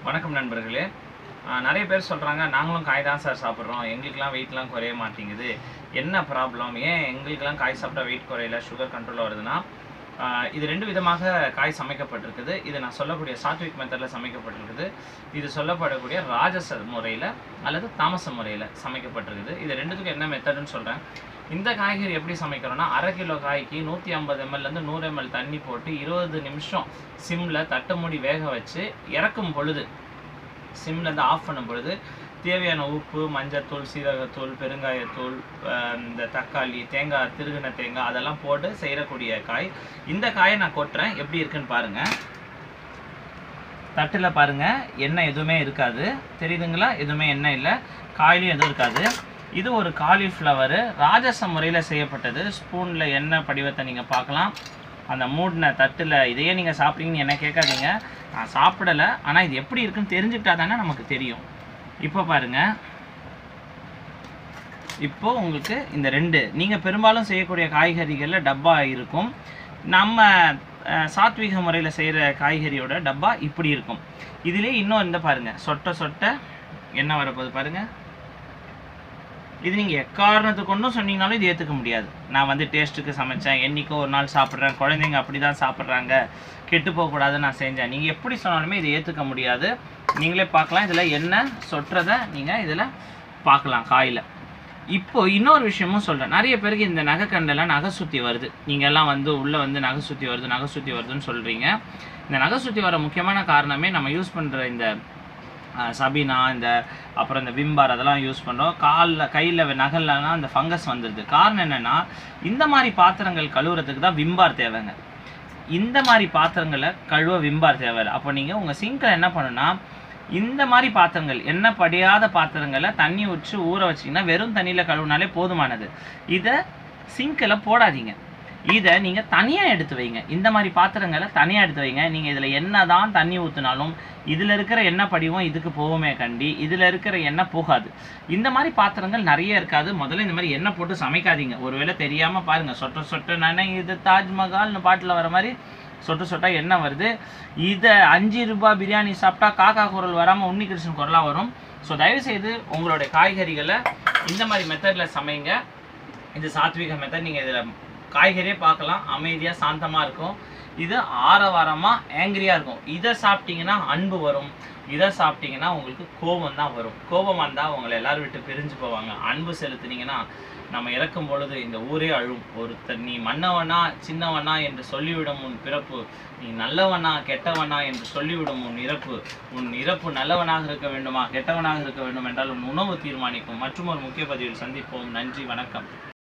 வணக்கம் நண்பர்களே. நிறைய பேர் சொல்கிறாங்க, நாங்களும் காய் தான் சார் சாப்பிட்றோம், எங்களுக்கெலாம் வெயிட்லாம் குறைய மாட்டேங்குது, என்ன ப்ராப்ளம், ஏன் எங்களுக்கெலாம் காய் சாப்பிட்டா வெயிட் குறையல, சுகர் கண்ட்ரோல் வருதுன்னா இது ரெண்டு விதமாக காய் சமைக்கப்பட்டிருக்குது. இது நான் சொல்லக்கூடிய சாத்விக் மெத்தடில் சமைக்கப்பட்டிருக்குது. இது சொல்லப்படக்கூடிய ராஜச முறையில் அல்லது தாமச முறையில் சமைக்கப்பட்டிருக்குது. இது ரெண்டுத்துக்கும் என்ன மெத்தடுன்னு சொல்கிறேன். இந்த காய்கறி எப்படி சமைக்கிறோன்னா, 1/2 கிலோ காய்க்கு 150 ml 100 ml தண்ணி போட்டு 20 நிமிஷம் சிம்மில் தட்டு மூடி வேக வச்சு இறக்கும் பொழுது, சிம்லேருந்து ஆஃப் பண்ணும் பொழுது தேவையான உப்பு, மஞ்சத்தூள், சீரகத்தூள், பெருங்காயத்தூள், இந்த தக்காளி, தேங்காய், திருகின தேங்காய் அதெல்லாம் போட்டு செய்யக்கூடிய காய். இந்த காயை நான் கொட்டுறேன், எப்படி இருக்குன்னு பாருங்கள். தட்டில் பாருங்கள், எண்ணெய் எதுவுமே இருக்காது, தெரியுதுங்களா? எதுவுமே எண்ணெய் இல்லை, காயிலையும் எதுவும் இருக்காது. இது ஒரு காலிஃப்ளவரு ராஜச முறையில் செய்யப்பட்டது. ஸ்பூனில் எண்ணெய் படிவத்தை நீங்கள் பார்க்கலாம். அந்த மூடின தட்டில் இதையே நீங்கள் சாப்பிட்றீங்கன்னு என்ன கேட்காதீங்க, நான் சாப்பிடலை. ஆனால் இது எப்படி இருக்குன்னு தெரிஞ்சுக்கிட்டா தானே நமக்கு தெரியும். இப்போ பாருங்கள், இப்போது உங்களுக்கு இந்த ரெண்டு நீங்கள் பெரும்பாலும் செய்யக்கூடிய காய்கறிகளில் டப்பா இருக்கும். நம்ம சாத்வீக முறையில் செய்கிற காய்கறியோட டப்பா இப்படி இருக்கும். இதிலே இன்னும் இந்த பாருங்கள், சொட்ட சொட்ட என்ன வரப்போகுது பாருங்கள். இது நீங்கள் எக்காரணத்துக்கு ஒன்றும் சொன்னீங்கனாலும் இது ஏற்றுக்க முடியாது. நான் டேஸ்ட்டுக்கு சமைச்சேன், என்றைக்கோ ஒரு நாள் சாப்பிட்றேன், குழந்தைங்க அப்படி தான் சாப்பிட்றாங்க, கெட்டு போகக்கூடாதுன்னு நான் செஞ்சேன், நீங்கள் எப்படி சொன்னாலுமே இதை ஏற்றுக்க முடியாது. நீங்களே பார்க்கலாம், இதில் எண்ணெய் சொட்டுறதை நீங்கள் இதில் பார்க்கலாம் காயில். இப்போது இன்னொரு விஷயமும் சொல்கிறேன். நிறைய பேருக்கு இந்த நகைக்கண்டெல்லாம் நகை சுற்றி வருது. நீங்கள் எல்லாம் உள்ளே நகை சுற்றி வருது, நகை சுற்றி வருதுன்னு சொல்கிறீங்க. இந்த நகை சுற்றி வர முக்கியமான காரணமே நம்ம யூஸ் பண்ணுற இந்த சபீனா, அப்புறம் இந்த விம்பார் அதெல்லாம் யூஸ் பண்ணுறோம். கையில் நகல்லனா அந்த ஃபங்கஸ் வந்துடுது. காரணம் என்னென்னா, இந்த மாதிரி பாத்திரங்கள் கழுவுறதுக்கு தான் விம்பார் தேவைங்க. இந்த மாதிரி பாத்திரங்களை கழுவ விம்பார் தேவை. அப்போ நீங்கள் உங்கள் சிங்கில் என்ன பண்ணுன்னா, இந்த மாதிரி பாத்திரங்கள், எண்ணெய் படியாத பாத்திரங்களை தண்ணி ஊற்றி ஊற வச்சிங்கன்னா வெறும் தண்ணியில் கழுவுனாலே போதுமானது. இதை சிங்கில் போடாதீங்க, இதை நீங்கள் தனியாக எடுத்து வைங்க. இந்த மாதிரி பாத்திரங்களை தனியாக எடுத்து வைங்க. நீங்கள் இதில் என்ன தான் தண்ணி ஊற்றினாலும் இதில் இருக்கிற எண்ணெய் படிவும் இதுக்கு போகுமே கண்டி, இதில் இருக்கிற எண்ணெய் போகாது. இந்த மாதிரி பாத்திரங்கள் நிறைய இருக்காது. முதல்ல இந்த மாதிரி எண்ணெய் போட்டு சமைக்காதீங்க. ஒருவேளை தெரியாமல் பாருங்கள், சொட்ட சொட்ட நானே இது தாஜ்மஹால்னு பாட்டில் வர மாதிரி சொட்டு சொட்டா எண்ணெய் வருது. இதை 5 ரூபாய் பிரியாணி சாப்பிட்டா காக்கா குரல் வராமல் உன்னிகிருஷ்ணன் குரலாக வரும். ஸோ தயவுசெய்து உங்களுடைய காய்கறிகளை இந்த மாதிரி மெத்தடில் சமைங்க. இது சாத்விக மெத்தட். நீங்கள் இதில் காய்கறியே பார்க்கலாம், அமைதியாக சாந்தமாக இருக்கும். இது ஆரவாரமாக ஆங்கிரியாக இருக்கும். இதை சாப்பிட்டீங்கன்னா அன்பு வரும், இதை சாப்பிட்டீங்கன்னா உங்களுக்கு கோபம் தான் வரும். கோபம் வந்தால் உங்களை எல்லோரும் விட்டு பிரிஞ்சு போவாங்க. அன்பு செலுத்துனீங்கன்னா நம்ம இறக்கும் பொழுது இந்த ஊரே அழும். ஒருத்தர் நீ மன்னவனா சின்னவனா என்று சொல்லிவிடும் உன் பிறப்பு, நீ நல்லவனா கெட்டவனா என்று சொல்லிவிடும் உன் இறப்பு. உன் இறப்பு நல்லவனாக இருக்க வேண்டுமா கெட்டவனாக இருக்க வேண்டும் என்றால் உன் உணவு தீர்மானிக்கும். மற்றும் ஒரு முக்கிய பதிவில் சந்திப்போம். நன்றி, வணக்கம்.